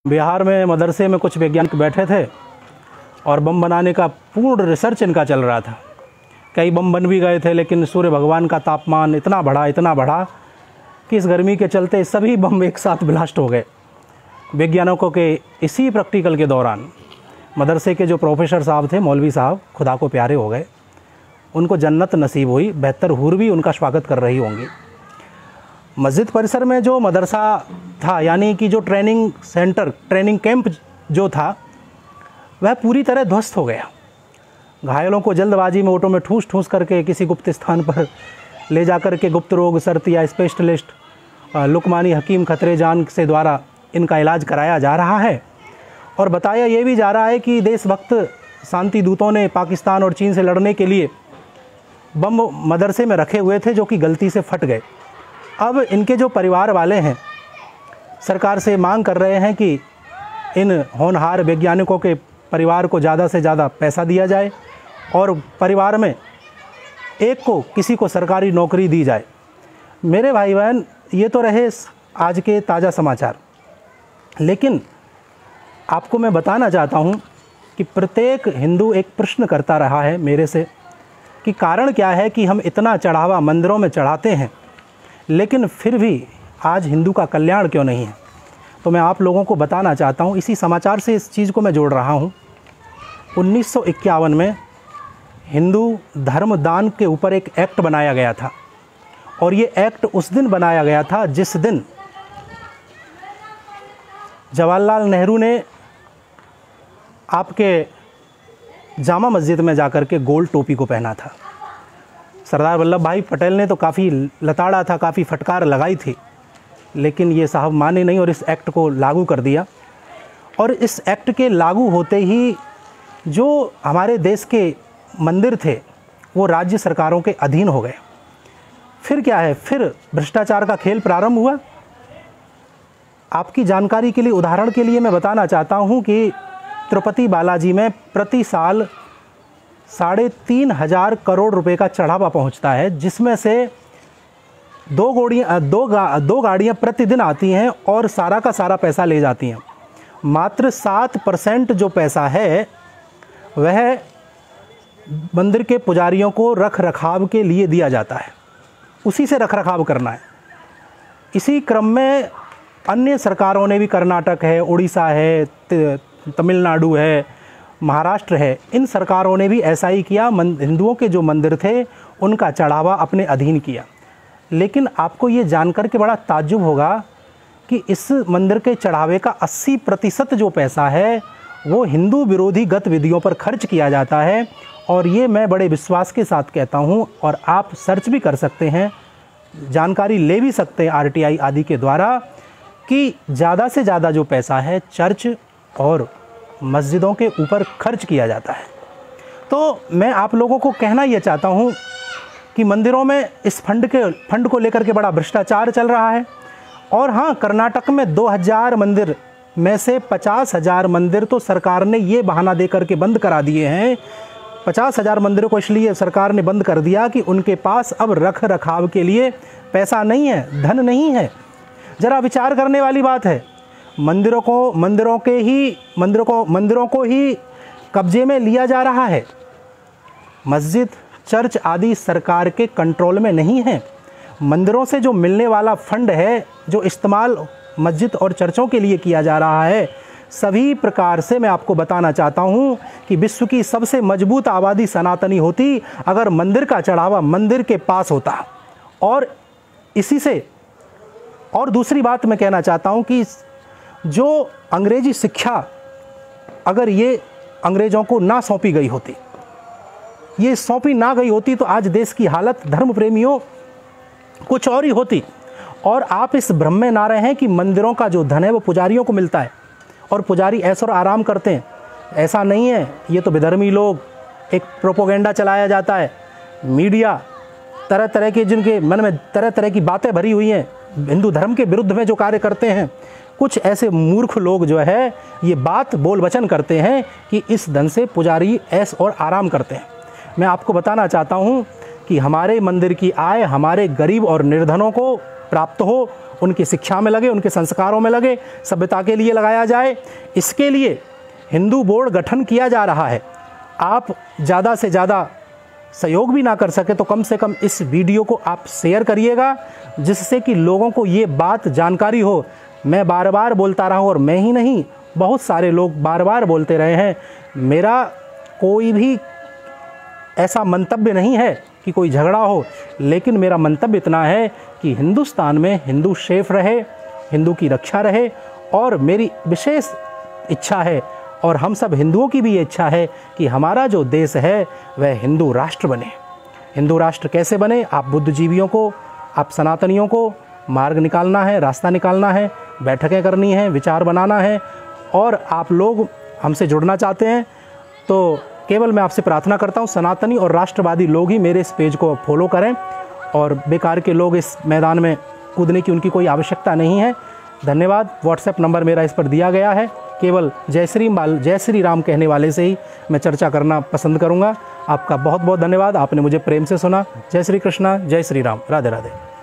बिहार में मदरसे में कुछ वैज्ञानिक बैठे थे और बम बनाने का पूर्ण रिसर्च इनका चल रहा था। कई बम बन भी गए थे, लेकिन सूर्य भगवान का तापमान इतना बढ़ा कि इस गर्मी के चलते सभी बम एक साथ ब्लास्ट हो गए। वैज्ञानिकों के इसी प्रैक्टिकल के दौरान मदरसे के जो प्रोफेसर साहब थे, मौलवी साहब, खुदा को प्यारे हो गए। उनको जन्नत नसीब हुई, बेहतर हूर भी उनका स्वागत कर रही होंगी। मस्जिद परिसर में जो मदरसा था, यानी कि जो ट्रेनिंग सेंटर, ट्रेनिंग कैंप जो था, वह पूरी तरह ध्वस्त हो गया। घायलों को जल्दबाजी में ऑटो में ठूस करके किसी गुप्त स्थान पर ले जाकर के गुप्त रोग सर्त या स्पेशलिस्ट लुकमानी हकीम खतरे जान से द्वारा इनका इलाज कराया जा रहा है। और बताया ये भी जा रहा है कि देशभक्त शांति दूतों ने पाकिस्तान और चीन से लड़ने के लिए बम मदरसे में रखे हुए थे, जो कि गलती से फट गए। अब इनके जो परिवार वाले हैं सरकार से मांग कर रहे हैं कि इन होनहार वैज्ञानिकों के परिवार को ज़्यादा से ज़्यादा पैसा दिया जाए और परिवार में एक को किसी को सरकारी नौकरी दी जाए। मेरे भाई बहन, ये तो रहे आज के ताज़ा समाचार, लेकिन आपको मैं बताना चाहता हूँ कि प्रत्येक हिंदू एक प्रश्न करता रहा है मेरे से कि कारण क्या है कि हम इतना चढ़ावा मंदिरों में चढ़ाते हैं, लेकिन फिर भी आज हिंदू का कल्याण क्यों नहीं है। तो मैं आप लोगों को बताना चाहता हूँ, इसी समाचार से इस चीज़ को मैं जोड़ रहा हूँ। 1951 में हिंदू धर्म दान के ऊपर एक एक्ट बनाया गया था, और ये एक्ट उस दिन बनाया गया था जिस दिन जवाहरलाल नेहरू ने आपके जामा मस्जिद में जाकर के गोल टोपी को पहना था। सरदार वल्लभ भाई पटेल ने तो काफ़ी लताड़ा था, काफ़ी फटकार लगाई थी, लेकिन ये साहब माने नहीं और इस एक्ट को लागू कर दिया। और इस एक्ट के लागू होते ही जो हमारे देश के मंदिर थे वो राज्य सरकारों के अधीन हो गए। फिर क्या है, फिर भ्रष्टाचार का खेल प्रारंभ हुआ। आपकी जानकारी के लिए, उदाहरण के लिए मैं बताना चाहता हूँ कि तिरुपति बालाजी में प्रति साल 3,500 करोड़ रुपए का चढ़ावा पहुँचता है, जिसमें से दो गाड़ियाँ प्रतिदिन आती हैं और सारा का सारा पैसा ले जाती हैं। मात्र 7% जो पैसा है वह मंदिर के पुजारियों को रख रखाव के लिए दिया जाता है, उसी से रख रखाव करना है। इसी क्रम में अन्य सरकारों ने भी, कर्नाटक है, उड़ीसा है, तमिलनाडु है, महाराष्ट्र है, इन सरकारों ने भी ऐसा ही किया। हिंदुओं के जो मंदिर थे उनका चढ़ावा अपने अधीन किया। लेकिन आपको ये जानकर के बड़ा ताज्जुब होगा कि इस मंदिर के चढ़ावे का 80% जो पैसा है वो हिंदू विरोधी गतिविधियों पर खर्च किया जाता है। और ये मैं बड़े विश्वास के साथ कहता हूँ, और आप सर्च भी कर सकते हैं, जानकारी ले भी सकते हैं RTI आदि के द्वारा, कि ज़्यादा से ज़्यादा जो पैसा है चर्च और मस्जिदों के ऊपर खर्च किया जाता है। तो मैं आप लोगों को कहना ये चाहता हूँ कि मंदिरों में इस फंड को लेकर के बड़ा भ्रष्टाचार चल रहा है। और हाँ, कर्नाटक में 2000 मंदिर में से 50,000 मंदिर तो सरकार ने ये बहाना दे करके बंद करा दिए हैं। 50,000 मंदिरों को इसलिए सरकार ने बंद कर दिया कि उनके पास अब रख रखाव के लिए पैसा नहीं है, धन नहीं है। ज़रा विचार करने वाली बात है। मंदिरों को ही कब्जे में लिया जा रहा है। मस्जिद, चर्च आदि सरकार के कंट्रोल में नहीं है। मंदिरों से जो मिलने वाला फंड है, जो इस्तेमाल मस्जिद और चर्चों के लिए किया जा रहा है, सभी प्रकार से मैं आपको बताना चाहता हूं कि विश्व की सबसे मजबूत आबादी सनातनी होती अगर मंदिर का चढ़ावा मंदिर के पास होता। और इसी से, और दूसरी बात मैं कहना चाहता हूं कि जो अंग्रेजी शिक्षा अगर ये अंग्रेज़ों को ना सौंपी गई होती, ये सौंपी ना गई होती, तो आज देश की हालत धर्म प्रेमियों कुछ और ही होती। और आप इस भ्रम में ना रहें कि मंदिरों का जो धन है वो पुजारियों को मिलता है और पुजारी ऐश और आराम करते हैं। ऐसा नहीं है। ये तो विधर्मी लोग, एक प्रोपोगेंडा चलाया जाता है, मीडिया तरह तरह के, जिनके मन में तरह तरह की बातें भरी हुई हैं, हिंदू धर्म के विरुद्ध में जो कार्य करते हैं, कुछ ऐसे मूर्ख लोग जो है ये बात बोल वचन करते हैं कि इस धन से पुजारी ऐश और आराम करते हैं। मैं आपको बताना चाहता हूँ कि हमारे मंदिर की आय हमारे गरीब और निर्धनों को प्राप्त हो उनकी शिक्षा में लगे, उनके संस्कारों में लगे, सभ्यता के लिए लगाया जाए। इसके लिए हिंदू बोर्ड गठन किया जा रहा है। आप ज़्यादा से ज़्यादा सहयोग भी ना कर सके तो कम से कम इस वीडियो को आप शेयर करिएगा, जिससे कि लोगों को ये बात जानकारी हो। मैं बार बार बोलता रहा हूँ, और मैं ही नहीं, बहुत सारे लोग बार बार बोलते रहे हैं। मेरा कोई भी ऐसा मंतव्य नहीं है कि कोई झगड़ा हो, लेकिन मेरा मंतव्य इतना है कि हिंदुस्तान में हिंदू सेफ रहे, हिंदू की रक्षा रहे। और मेरी विशेष इच्छा है, और हम सब हिंदुओं की भी ये इच्छा है कि हमारा जो देश है वह हिंदू राष्ट्र बने। हिंदू राष्ट्र कैसे बने? आप बुद्धिजीवियों को, आप सनातनियों को मार्ग निकालना है, रास्ता निकालना है, बैठकें करनी है, विचार बनाना है। और आप लोग हमसे जुड़ना चाहते हैं तो केवल मैं आपसे प्रार्थना करता हूँ, सनातनी और राष्ट्रवादी लोग ही मेरे इस पेज को फॉलो करें, और बेकार के लोग इस मैदान में कूदने की उनकी कोई आवश्यकता नहीं है। धन्यवाद। व्हाट्सएप नंबर मेरा इस पर दिया गया है। केवल जय श्री राम कहने वाले से ही मैं चर्चा करना पसंद करूंगा। आपका बहुत बहुत धन्यवाद, आपने मुझे प्रेम से सुना। जय श्री कृष्णा, जय श्री राम, राधे राधे।